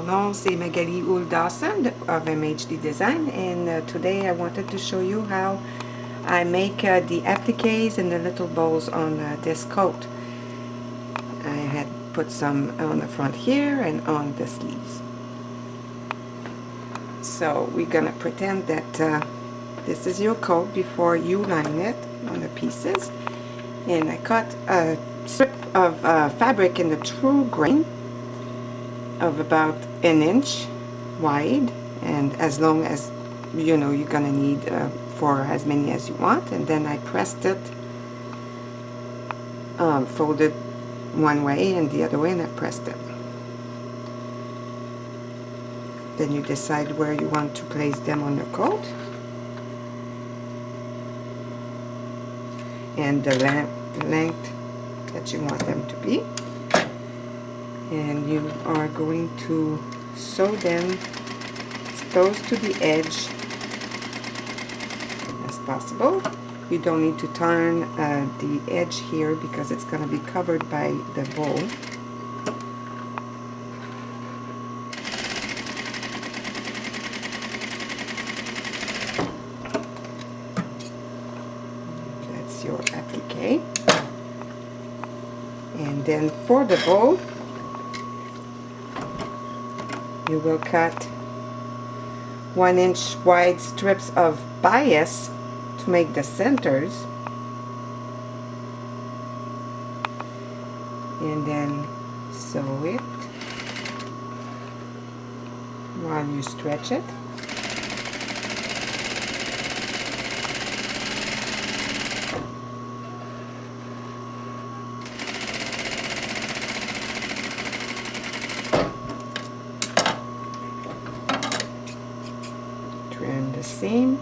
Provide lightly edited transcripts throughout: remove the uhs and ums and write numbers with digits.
mon nom c'est Magalie Dawson of MHD Design, and today I wanted to show you how I make the appliques and the little bows on this coat. I had put some on the front here and on the sleeves. So we're gonna pretend that this is your coat before you line it on the pieces. And I cut a strip of fabric in the true grain of about an inch wide, and as long as you know you're gonna need for as many as you want. And then I pressed it, folded one way and the other way, and I pressed it. Then you decide where you want to place them on your coat, and the length that you want them to be, and you are going to sew them as close to the edge as possible. You don't need to turn the edge here because it's going to be covered by the bow. That's your applique. And then for the bow, you will cut 1 inch wide strips of bias to make the centers, and then sew it while you stretch it. Trim the seam.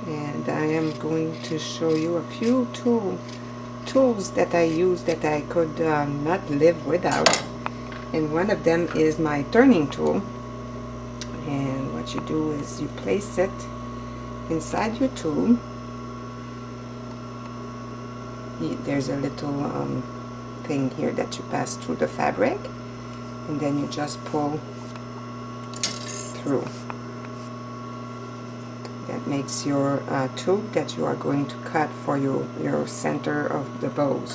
And I am going to show you a few tools that I use that I could not live without. And one of them is my turning tool. And what you do is you place it inside your tool. There's a little thing here that you pass through the fabric, and then you just pull through. That makes your tube that you are going to cut for your center of the bows.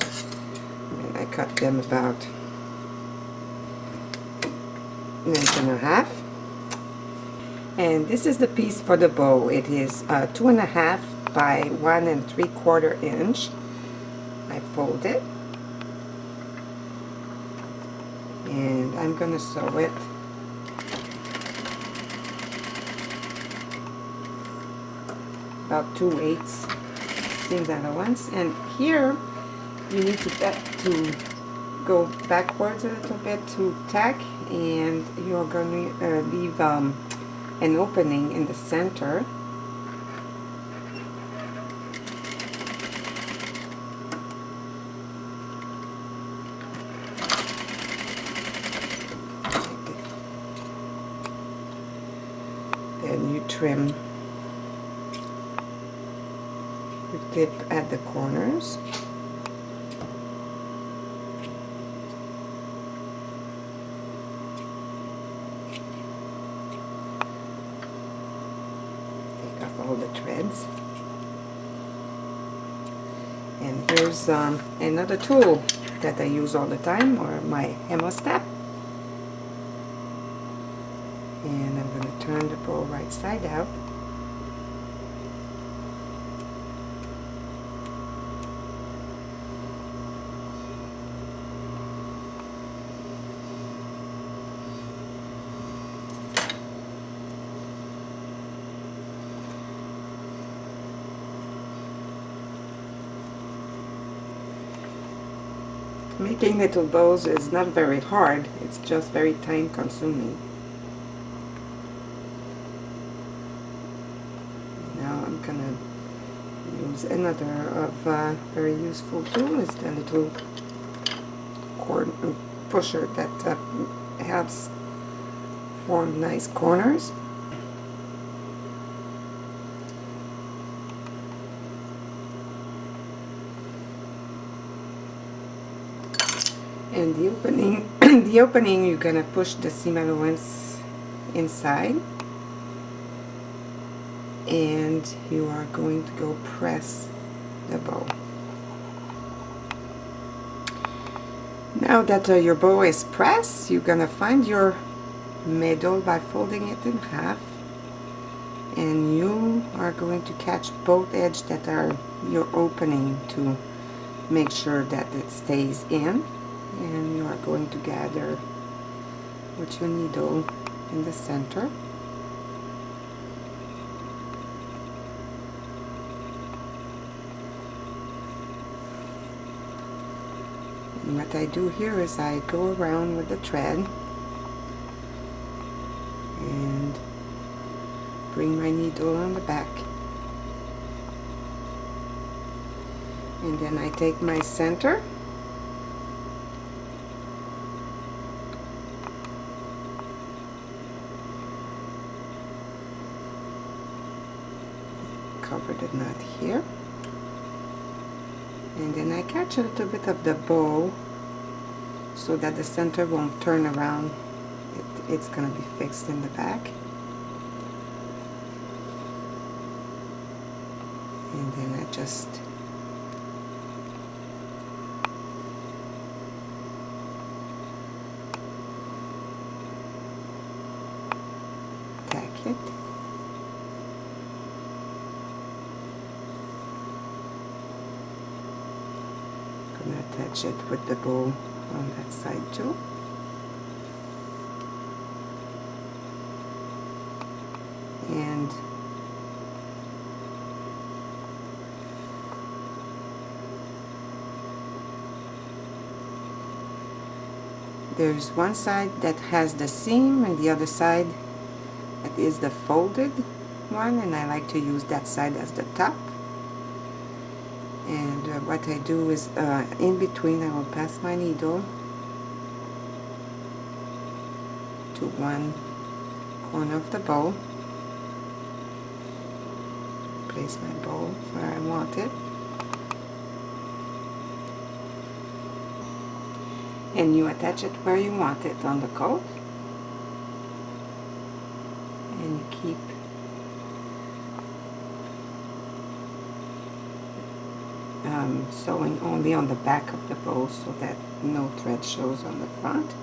And I cut them about 1.5 inches. And this is the piece for the bow. It is 2.5 by 1 3/4 inch. I fold it, and I'm going to sew it about 2/8 seams at once. And here you need to go backwards a little bit to tack, and you're going to leave an opening in the center. Then you trim your clip at the corners. Take off all the threads. And here's another tool that I use all the time, or my hemostat. And I'm going to turn the bow right side out. Making little bows is not very hard, it's just very time consuming. Now I'm gonna use another of very useful tool. Is the little cord pusher that helps form nice corners. And the opening, the opening, you're gonna push the seam allowance inside, and you are going to go press the bow. Now that your bow is pressed, you're gonna find your middle by folding it in half, and you are going to catch both edges that are your opening to make sure that it stays in, and you are going to gather with your needle in the center. And what I do here is I go around with the thread and bring my needle on the back, and then I take my center cover the knot here, and then I catch a little bit of the bow so that the center won't turn around. It's going to be fixed in the back, and then I just tack it. I'm going to attach it with the bow on that side too. And there's one side that has the seam and the other side that is the folded one, and I like to use that side as the top. And what I do is in between I will pass my needle to one corner of the bow, place my bow where I want it, and you attach it where you want it on the coat, and you keep sewing only on the back of the bow so that no thread shows on the front.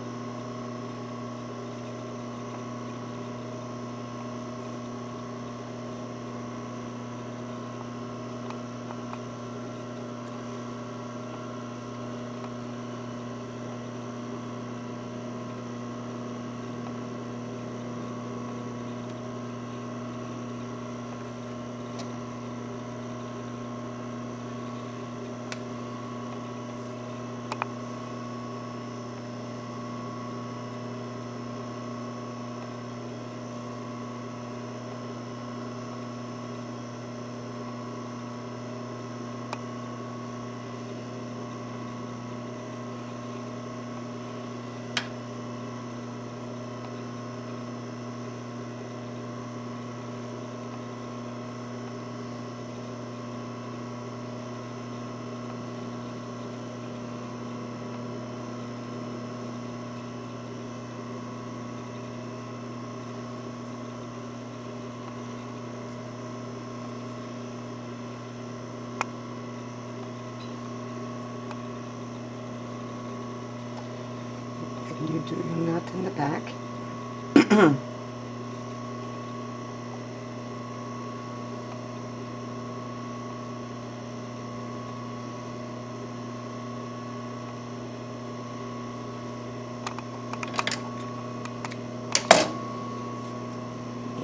You do your knot in the back.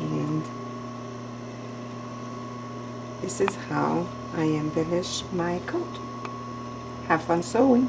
And this is how I embellish my coat. Have fun sewing.